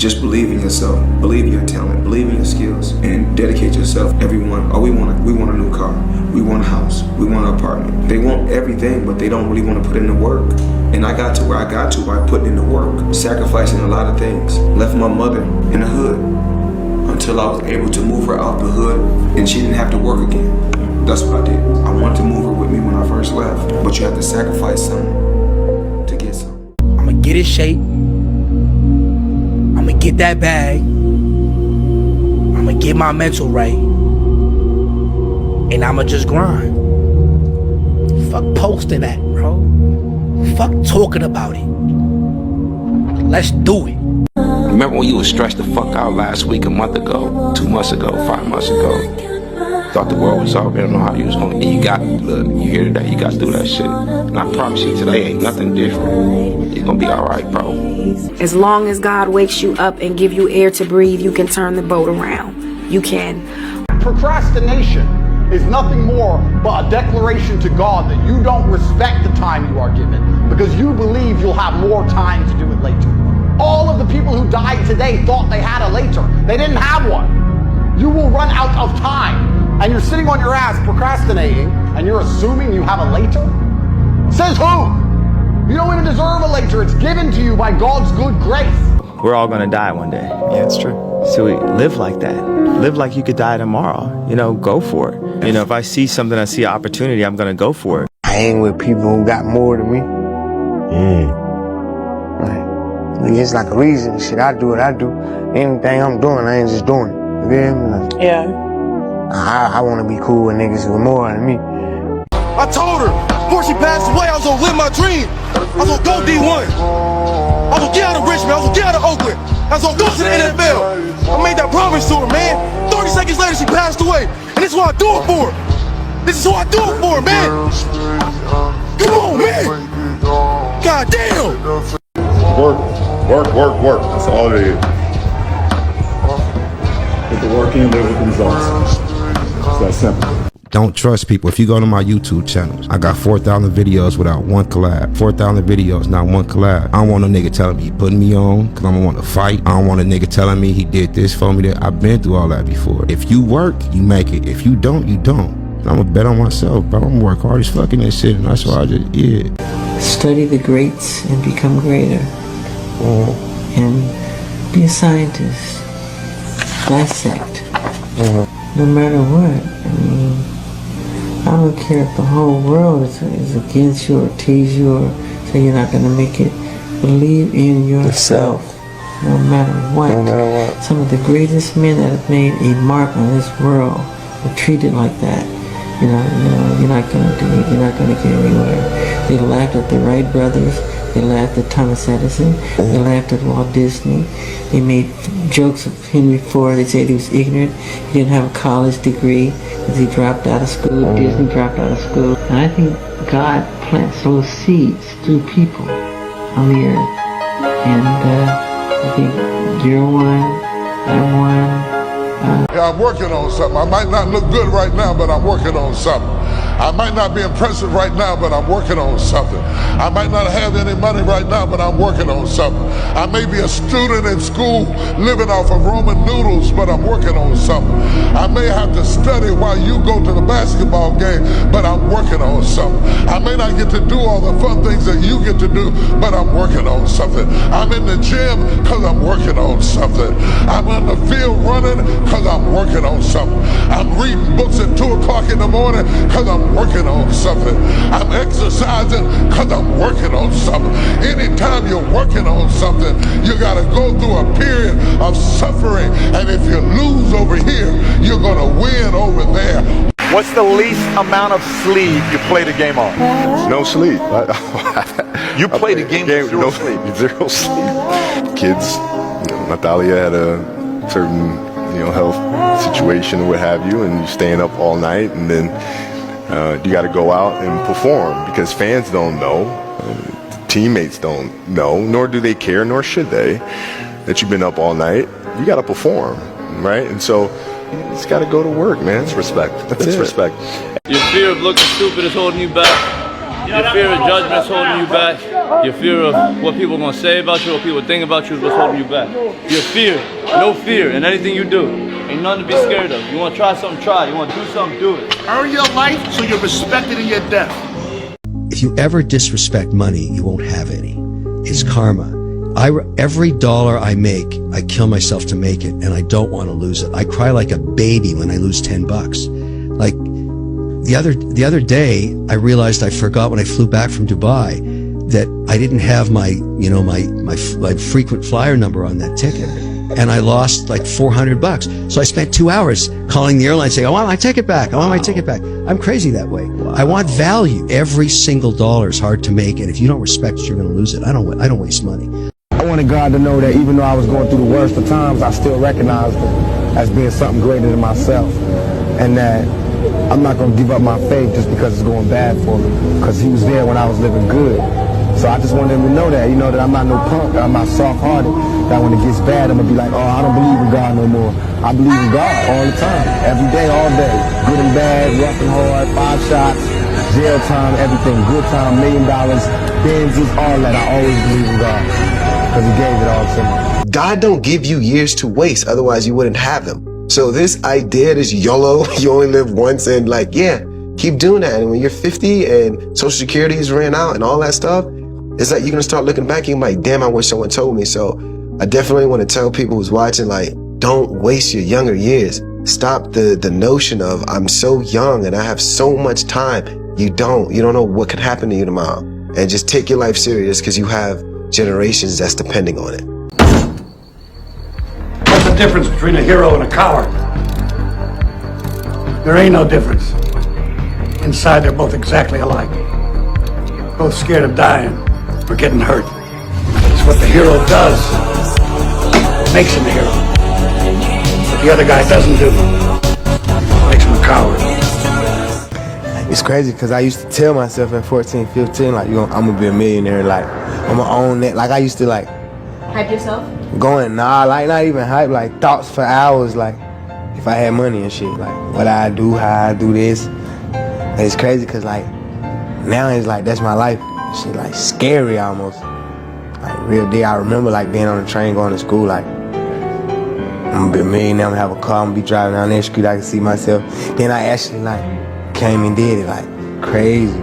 Just believe in yourself, believe in your talent, believe in your skills, and dedicate yourself. Everyone, we want a new car, we want a house, we want an apartment. They want everything, but they don't really want to put in the work. And I got to where I got to by putting in the work, sacrificing a lot of things. Left my mother in the hood until I was able to move her out the hood, and she didn't have to work again. That's what I did. I wanted to move her with me when I first left, but you have to sacrifice something to get something. I'm gonna get in shape. I'm gonna get that bag. I'm gonna get my mental right. And I'ma just grind. Fuck posting that, bro. Fuck talking about it. Let's do it. Remember when you was stressed the fuck out last week, a month ago, 2 months ago, 5 months ago? Thought the world was over, didn't know how you was going. And you got, look, you hear today, you got to do that shit. And I promise you, today ain't nothing different. You're gonna be alright, bro. As long as God wakes you up and give you air to breathe, you can turn the boat around. You can. Procrastination is nothing more but a declaration to God that you don't respect the time you are given because you believe you'll have more time to do it later. All of the people who died today thought they had a later. They didn't have one. You will run out of time. And you're sitting on your ass procrastinating, and you're assuming you have a later? Says who? You don't even deserve a later. It's given to you by God's good grace. We're all gonna die one day. Yeah, it's true. So we live like that. Live like you could die tomorrow. You know, go for it. You know, if I see something, I see an opportunity, I'm gonna go for it. I hang with people who got more than me. Like, it's like a reason. Shit, I do what I do. Anything I'm doing, I ain't just doing it. You feel me? Like, yeah. I want to be cool with niggas with more than me. I told her, before she passed away, I was gonna live my dream. I was gonna go D1. I was gonna get out of Richmond. I was gonna get out of Oakland. I was gonna go to the NFL. I made that promise to her, man. 30 seconds later, she passed away. And this is what I do it for. This is what I do it for, man. Come on, man. God damn. Work. That's all it is. Put the work in, live with the results. It's that simple. Don't trust people. If you go to my YouTube channels, I got 4,000 videos without one collab. 4,000 videos, not one collab. I don't want no nigga telling me he putting me on because I don't want to fight. I don't want a nigga telling me he did this for me. That I've been through all that before. If you work, you make it. If you don't, you don't. And I'm gonna bet on myself, bro. I'm gonna work hard as fucking this shit, and that's why I just, Study the greats and become greater. And be a scientist. Dissect. No matter what. I mean, I don't care if the whole world is against you or tease you or say you're not going to make it. Believe in yourself. No matter what. Some of the greatest men that have made a mark on this world were treated like that. You know, you're not going to do it. You're not going to get anywhere. They laughed at the Wright brothers. They laughed at Thomas Edison. They laughed at Walt Disney. They made jokes of Henry Ford. They said he was ignorant. He didn't have a college degree because he dropped out of school. Disney dropped out of school. And I think God plants those seeds through people on the earth. And I think you're one, I'm one. Yeah, I'm working on something. I might not look good right now, but I'm working on something. I might not be impressive right now, but I'm working on something. I might not have any money right now, but I'm working on something. I may be a student in school living off of Roman noodles, but I'm working on something. I may have to study while you go to the basketball game, but I'm working on something. I may not get to do all the fun things that you get to do, but I'm working on something. I'm in the gym because I'm working on something. I'm on the field running because I'm working on something. I'm reading books at 2 o'clock in the morning because I'm working on something. I'm exercising because I'm working on something. Anytime you're working on something, you got to go through a period of suffering. And if you lose over here, you're going to win over there. What's the least amount of sleep you play the game on? No sleep. You play the game with zero sleep. Zero sleep. Kids, Natalia had a certain health situation or what have you, and you're staying up all night, and then you got to go out and perform because fans don't know, teammates don't know, nor do they care, nor should they, that you've been up all night. You got to perform, right? And so you just got to go to work, man. It's respect. That's respect. Your fear of looking stupid is holding you back. Your fear of judgment is holding you back. Your fear of what people are gonna say about you, what people think about you is what's holding you back. Your fear, no fear in anything you do. Ain't nothing to be scared of. You wanna try something, try. You wanna do something, do it. Earn your life so you're respected in your death. If you ever disrespect money, you won't have any. It's karma. Every dollar I make, I kill myself to make it, and I don't want to lose it. I cry like a baby when I lose $10. Like the other day, I realized I forgot when I flew back from Dubai that I didn't have my frequent flyer number on that ticket, and I lost like $400. So I spent 2 hours calling the airline saying, I want my ticket back. I want my ticket back. I'm crazy that way. I want value. Every single dollar is hard to make, and if you don't respect it, you're going to lose it. I don't waste money. I wanted God to know that even though I was going through the worst of times, I still recognized it as being something greater than myself, and that I'm not going to give up my faith just because it's going bad for me, because he was there when I was living good. So I just wanted him to know that, that I'm not no punk, that I'm not soft-hearted, that when it gets bad, I'm going to be like, oh, I don't believe in God no more. I believe in God all the time, every day, all day, good and bad, rough and hard, 5 shots, jail time, everything, good time, $1 million, Benzes, all that. I always believe in God, because he gave it all to me. God don't give you years to waste, otherwise you wouldn't have them. So this idea, this YOLO, you only live once, and keep doing that. And when you're 50 and Social Security is ran out and all that stuff, it's like you're gonna start looking back and you're like, damn, I wish someone told me. So I definitely want to tell people who's watching, don't waste your younger years. Stop the notion of, I'm so young and I have so much time. You don't know what could happen to you tomorrow. And just take your life serious, because you have generations that's depending on it. What's the difference between a hero and a coward? There ain't no difference. Inside, they're both exactly alike. Both scared of dying or getting hurt. It's what the hero does that makes him a hero. What the other guy doesn't do makes him a coward. It's crazy because I used to tell myself at 14, 15, I'm going to be a millionaire, I'm going to own that. I used to Hype yourself? Not even hype, thoughts for hours, if I had money and shit, what I do, how I do this. And it's crazy because now it's that's my life. Shit scary almost. Real deal. I remember being on the train going to school, I'm gonna be a millionaire, I'm gonna have a car, I'm gonna be driving down that street, I can see myself. Then I actually came and did it, crazy.